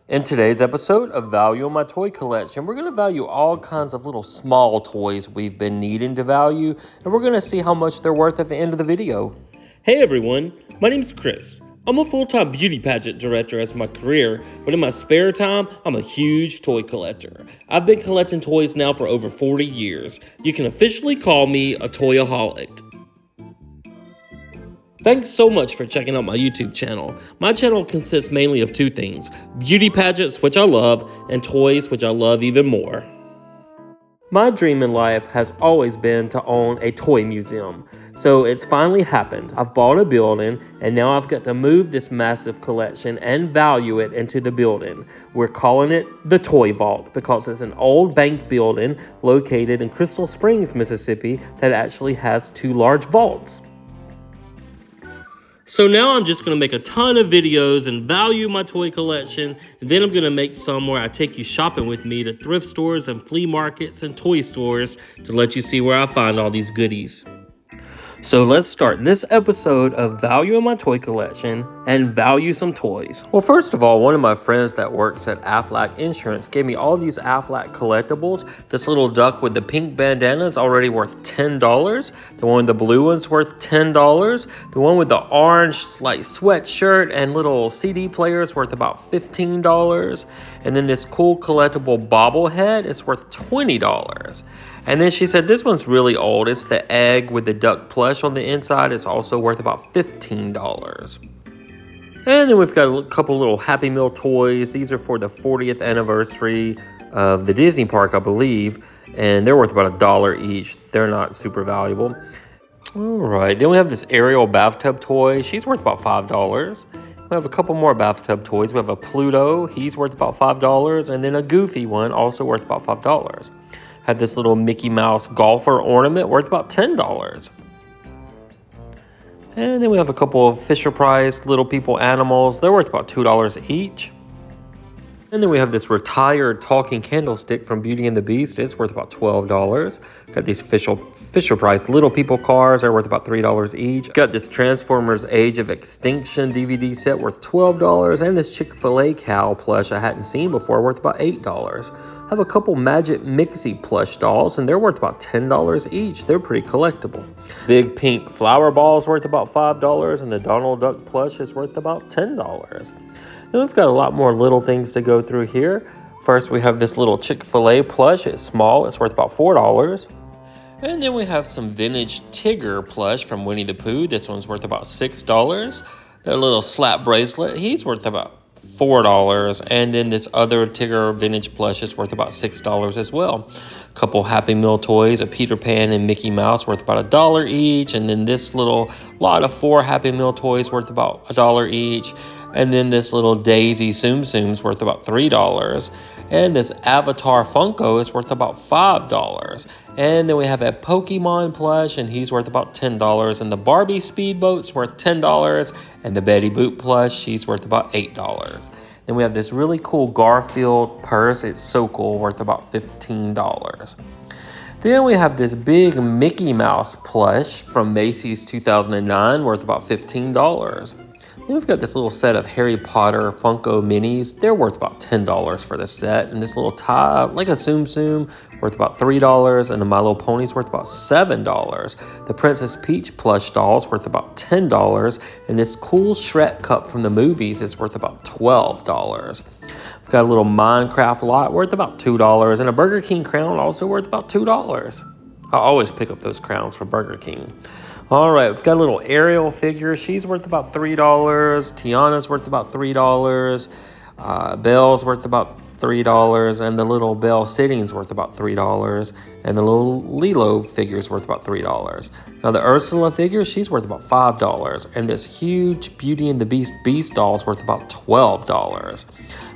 In today's episode of Value in My Toy Collection, we're going to value all kinds of little small toys we've been needing to value, and we're going to see how much they're worth at the end of the video. Hey everyone, my name's Chris. I'm a full-time beauty pageant director as my career, but in my spare time, I'm a huge toy collector. I've been collecting toys now for over 40 years. You can officially call me a toyaholic. Thanks so much for checking out my YouTube channel. My channel consists mainly of two things: beauty pageants, which I love, and toys, which I love even more. My dream in life has always been to own a toy museum, so it's finally happened. I've bought a building, and now I've got to move this massive collection and value it into the building. We're calling it the Toy Vault because it's an old bank building located in Crystal Springs, Mississippi that actually has two large vaults. So now I'm just going to make a ton of videos and value my toy collection, and then I'm going to make some where I take you shopping with me to thrift stores and flea markets and toy stores to let you see where I find all these goodies. So let's start this episode of Value in My Toy Collection and value some toys. Well, first of all, one of my friends that works at Aflac Insurance gave me all these Aflac collectibles. This little duck with the pink bandana is already worth $10. The one with the blue one's worth $10. The one with the orange like sweatshirt and little CD player is worth about $15. And then this cool collectible bobblehead is worth $20. And then she said this one's really old. It's the egg with the duck plush on the inside. It's also worth about $15. And then we've got a couple little Happy Meal toys. These are for the 40th anniversary of the Disney park, I believe. And they're worth about $1 each. They're not super valuable. All right, then we have this Ariel bathtub toy. She's worth about $5. We have a couple more bathtub toys. We have a Pluto. He's worth about $5. And then a Goofy one, also worth about $5. Have this little Mickey Mouse golfer ornament worth about $10. And then we have a couple of Fisher-Price Little People animals. They're worth about $2 each. And then we have this retired talking candlestick from Beauty and the Beast. It's worth about $12. Got these Fisher-Price Little People cars. They're worth about $3 each. Got this Transformers Age of Extinction DVD set worth $12. And this Chick-fil-A cow plush I hadn't seen before worth about $8. I have a couple Magic Mixie plush dolls, and they're worth about $10 each. They're pretty collectible. Big pink flower balls worth about $5, and the Donald Duck plush is worth about $10. And we've got a lot more little things to go through here. First, we have this little Chick-fil-A plush. It's small. It's worth about $4. And then we have some vintage Tigger plush from Winnie the Pooh. This one's worth about $6. That little slap bracelet, he's worth about $4. And then this other Tigger vintage plush is worth about $6 as well. A couple Happy Meal toys, a Peter Pan and Mickey Mouse worth about $1 each. And then this little lot of 4 Happy Meal toys worth about $1 each. And then this little Daisy Tsum Tsum's worth about $3. And this Avatar Funko is worth about $5. And then we have a Pokemon plush, and he's worth about $10. And the Barbie Speedboat's worth $10. And the Betty Boop plush, she's worth about $8. Then we have this really cool Garfield purse. It's so cool, worth about $15. Then we have this big Mickey Mouse plush from Macy's 2009, worth about $15. Then we've got this little set of Harry Potter Funko Minis. They're worth about $10 for the set. And this little tie, like a Tsum Tsum, worth about $3. And the My Little Pony's worth about $7. The Princess Peach plush doll's worth about $10. And this cool Shrek cup from the movies is worth about $12. We've got a little Minecraft lot worth about $2. And a Burger King crown also worth about $2. I always pick up those crowns from Burger King. All right, we've got a little Ariel figure. She's worth about $3. Tiana's worth about $3. Belle's worth about $3. And the little Belle sitting's worth about $3. And the little Lilo figure's worth about $3. Now the Ursula figure, she's worth about $5. And this huge Beauty and the Beast doll's worth about $12.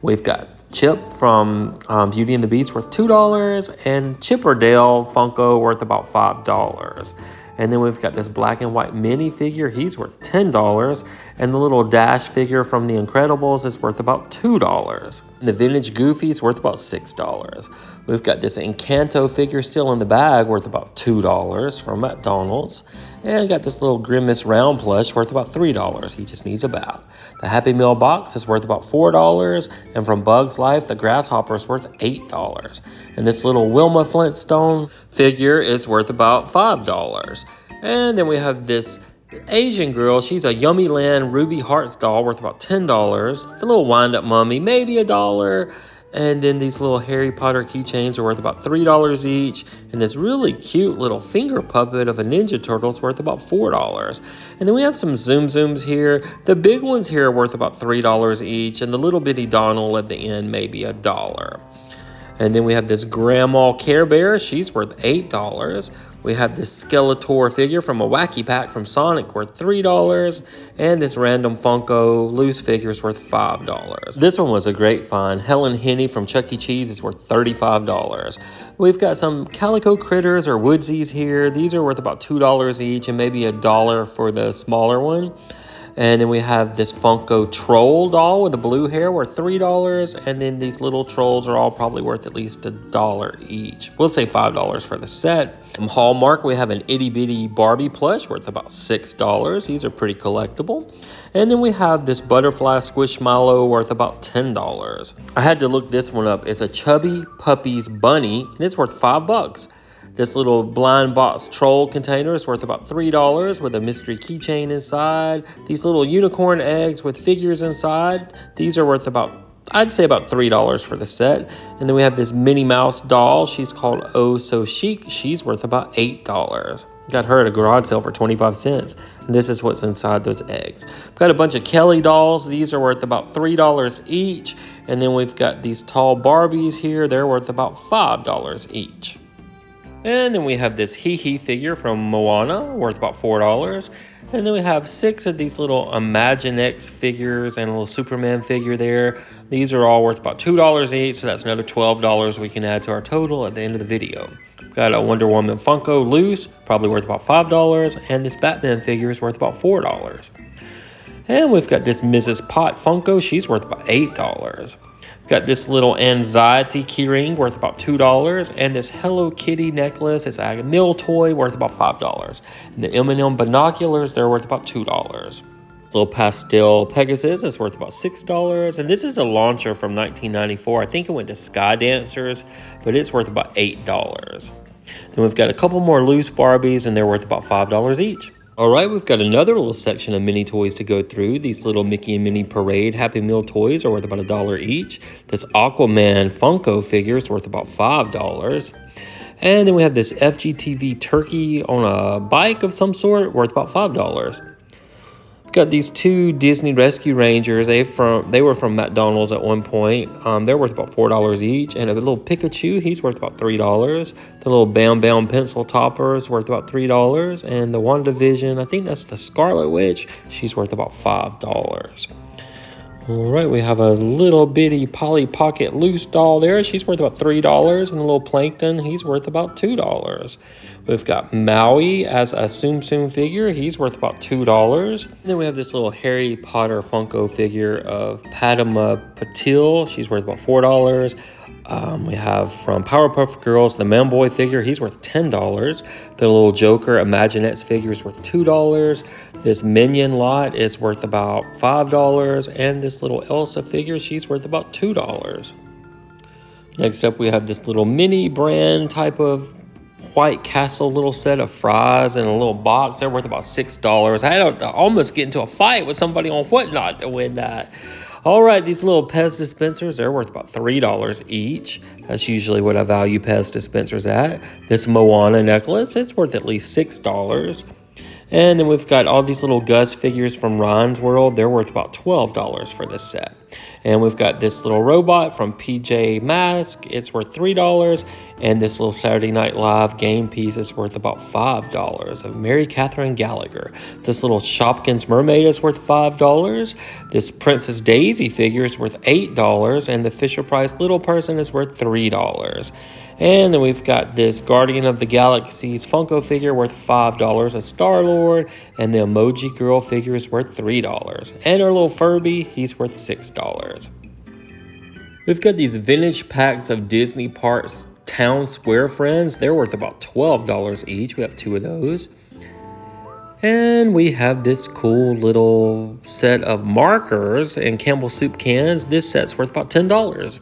We've got Chip from Beauty and the Beast worth $2. And Chip or Dale Funko worth about $5. And then we've got this black and white mini figure. He's worth $10. And the little Dash figure from The Incredibles is worth about $2. And the vintage Goofy is worth about $6. We've got this Encanto figure still in the bag worth about $2 from McDonald's. And got this little Grimace round plush worth about $3. He just needs a bath. The Happy Meal box is worth about $4. And from Bug's Life, the Grasshopper is worth $8. And this little Wilma Flintstone figure is worth about $5. And then we have this Asian girl. She's a Yummy Land Ruby Hearts doll worth about $10. The little wind-up mummy, maybe $1. And then these little Harry Potter keychains are worth about $3 each. And this really cute little finger puppet of a Ninja Turtle is worth about $4. And then we have some Zoom Zooms here. The big ones here are worth about $3 each. And the little bitty Donald at the end, maybe $1. And then we have this Grandma Care Bear. She's worth $8. We have this Skeletor figure from a Wacky Pack from Sonic worth $3. And this random Funko loose figure is worth $5. This one was a great find. Helen Henny from Chuck E. Cheese is worth $35. We've got some Calico Critters or Woodsies here. These are worth about $2 each and maybe $1 for the smaller one. And then we have this Funko Troll doll with the blue hair worth $3. And then these little trolls are all probably worth at least $1 each. We'll say $5 for the set. From Hallmark, we have an itty bitty Barbie plush worth about $6. These are pretty collectible. And then we have this Butterfly Squishmallow worth about $10. I had to look this one up. It's a Chubby Puppies Bunny and it's worth $5. This little blind box troll container is worth about $3 with a mystery keychain inside. These little unicorn eggs with figures inside. These are worth about, I'd say about $3 for the set. And then we have this Minnie Mouse doll. She's called Oh So Chic. She's worth about $8. Got her at a garage sale for 25 cents. And this is what's inside those eggs. We've got a bunch of Kelly dolls. These are worth about $3 each. And then we've got these tall Barbies here. They're worth about $5 each. And then we have this Hee figure from Moana, worth about $4. And then we have 6 of these little Imaginext figures and a little Superman figure there. These are all worth about $2 each, so that's another $12 we can add to our total at the end of the video. We've got a Wonder Woman Funko loose, probably worth about $5, and this Batman figure is worth about $4. And we've got this Mrs. Pot Funko, she's worth about $8. Got this little Anxiety keyring worth about $2, and this Hello Kitty necklace. It's a mill toy worth about $5. And the M&M binoculars, they're worth about $2. Little pastel Pegasus is worth about $6, and this is a launcher from 1994. I think it went to Sky Dancers, but it's worth about $8. Then we've got a couple more loose Barbies, and they're worth about $5 each. All right, we've got another little section of mini toys to go through. These little Mickey and Minnie Parade Happy Meal toys are worth about $1 each. This Aquaman Funko figure is worth about $5. And then we have this FGTV turkey on a bike of some sort, worth about $5. Got these 2 Disney Rescue Rangers. They were from McDonald's at one point. They're worth about $4 each. And a little Pikachu, he's worth about $3. The little Bam Bam pencil topper is worth about $3. And the WandaVision, I think that's the Scarlet Witch, she's worth about $5. All right, we have a little bitty Polly Pocket loose doll there. She's worth about $3. And the little Plankton, he's worth about $2. We've got Maui as a Tsum Tsum figure. He's worth about $2. And then we have this little Harry Potter Funko figure of Padma Patil. She's worth about $4. We have from Powerpuff Girls, the Manboy figure. He's worth $10. The little Joker Imaginext figure is worth $2. This Minion lot is worth about $5. And this little Elsa figure, she's worth about $2. Next up, we have this little mini brand type of White Castle little set of fries in a little box. They're worth about $6. I had to almost get into a fight with somebody on Whatnot to win that. All right, these little Pez dispensers, they're worth about $3 each. That's usually what I value Pez dispensers at. This Moana necklace, it's worth at least $6. And then we've got all these little Gus figures from Ryan's World. They're worth about $12 for this set. And we've got this little robot from PJ Masks. It's worth $3. And this little Saturday Night Live game piece is worth about $5. Of Mary Catherine Gallagher. This little Shopkins mermaid is worth $5. This Princess Daisy figure is worth $8. And the Fisher-Price little person is worth $3. And then we've got this Guardian of the Galaxy's Funko figure worth $5, a Star-Lord, and the Emoji Girl figure is worth $3. And our little Furby, he's worth $6. We've got these vintage packs of Disney Parks Town Square Friends. They're worth about $12 each. We have 2 of those. And we have this cool little set of markers and Campbell soup cans. This set's worth about $10.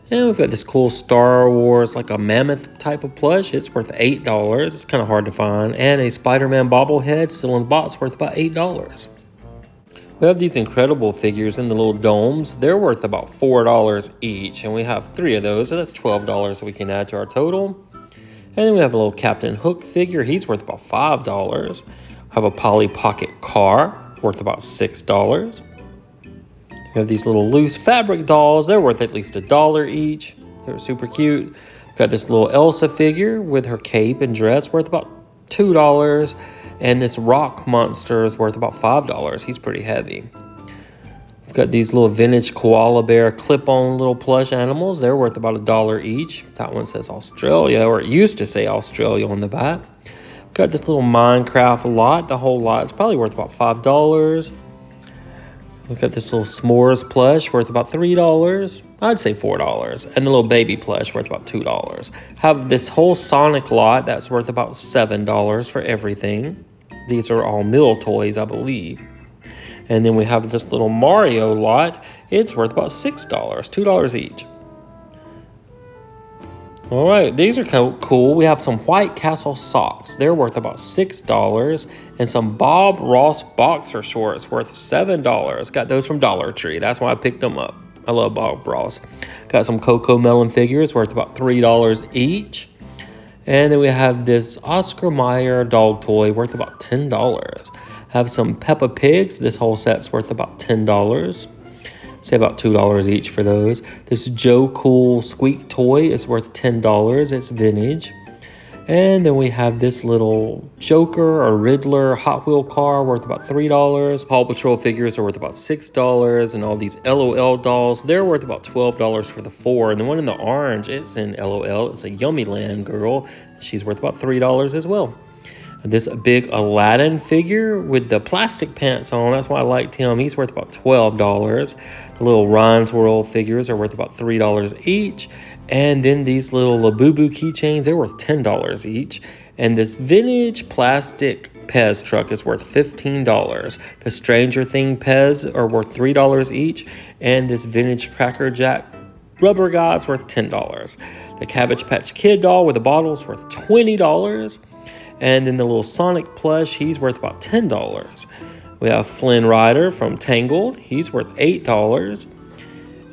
And we've got this cool Star Wars, like a mammoth type of plush. It's worth $8. It's kind of hard to find. And a Spider-Man bobblehead still in the box worth about $8. We have these incredible figures in the little domes. They're worth about $4 each. And we have 3 of those. So that's $12 that we can add to our total. And then we have a little Captain Hook figure. He's worth about $5. We have a Polly Pocket car worth about $6. We have these little loose fabric dolls. They're worth at least $1 each. They're super cute. We've got this little Elsa figure with her cape and dress worth about $2. And this rock monster is worth about $5. He's pretty heavy. We've got these little vintage koala bear clip-on little plush animals. They're worth about $1 each. That one says Australia, or it used to say Australia on the back. We've got this little Minecraft lot. The whole lot is probably worth about $5. We've got this little s'mores plush worth about $3. I'd say $4. And the little baby plush worth about $2. Have this whole Sonic lot that's worth about $7 for everything. These are all mill toys, I believe. And then we have this little Mario lot. It's worth about $6, $2 each. All right, these are kind of cool. We have some White Castle socks. They're worth about $6. And some Bob Ross boxer shorts worth $7. Got those from Dollar Tree. That's why I picked them up. I love Bob Ross. Got some Coco Melon figures worth about $3 each. And then we have this Oscar Mayer dog toy worth about $10. Have some Peppa Pigs. This whole set's worth about $10. Say about $2 each for those. This Joe Cool Squeak toy is worth $10. It's vintage. And then we have this little Joker or Riddler Hot Wheel car worth about $3. Paw Patrol figures are worth about $6. And all these LOL dolls, they're worth about $12 for the 4. And the one in the orange, it's in LOL. It's a Yummy Land girl. She's worth about $3 as well. This big Aladdin figure with the plastic pants on. That's why I liked him. He's worth about $12. The little Ryan's World figures are worth about $3 each. And then these little Labubu keychains, they're worth $10 each. And this vintage plastic Pez truck is worth $15. The Stranger Thing Pez are worth $3 each. And this vintage Cracker Jack rubber guy is worth $10. The Cabbage Patch Kid doll with the bottle is worth $20. And then the little Sonic plush, he's worth about $10. We have Flynn Rider from Tangled. He's worth $8.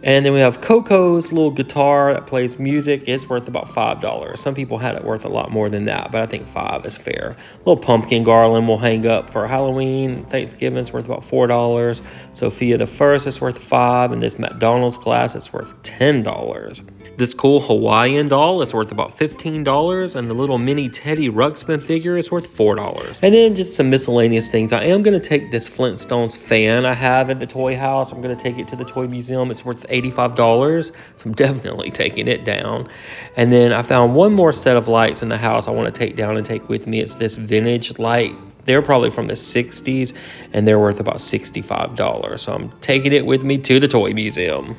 And then we have Coco's little guitar that plays music. It's worth about $5. Some people had it worth a lot more than that, but I think $5 is fair. Little pumpkin garland we'll hang up for Halloween. Thanksgiving is worth about $4. Sophia the First is worth $5. And this McDonald's glass is worth $10. This cool Hawaiian doll is worth about $15. And the little mini Teddy Ruxpin figure is worth $4. And then just some miscellaneous things. I am going to take this Flintstones fan I have at the toy house. I'm going to take it to the toy museum. It's worth $85, so I'm definitely taking it down. And then I found one more set of lights in the house I want to take down and take with me. It's this vintage light. They're probably from the 60s, and they're worth about $65, so I'm taking it with me to the toy museum.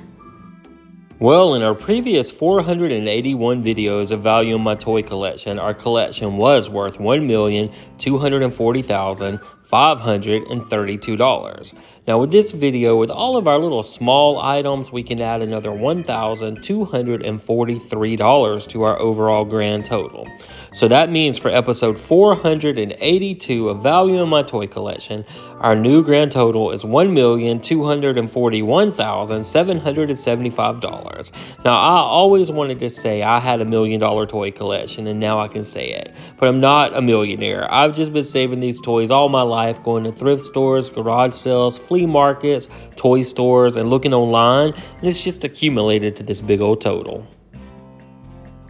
Well, in our previous 481 videos of value in my toy collection, our collection was worth $1,240,532. Now with this video, with all of our little small items, we can add another $1,243 to our overall grand total. So that means for episode 482 of Value in My Toy Collection, our new grand total is $1,241,775. Now, I always wanted to say I had $1 million toy collection, and now I can say it. But I'm not a millionaire. I've just been saving these toys all my life, going to thrift stores, garage sales, flea markets, toy stores, and looking online, and it's just accumulated to this big old total.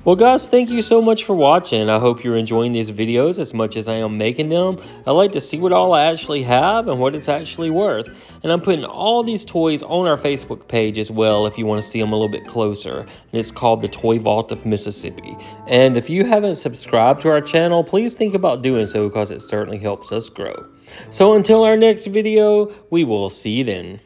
Well guys, thank you so much for watching. I hope you're enjoying these videos as much as I am making them. I like to see what all I actually have and what it's actually worth. And I'm putting all these toys on our Facebook page as well if you want to see them a little bit closer. And it's called the Toy Vault of Mississippi. And if you haven't subscribed to our channel, please think about doing so because it certainly helps us grow. So until our next video, we will see you then.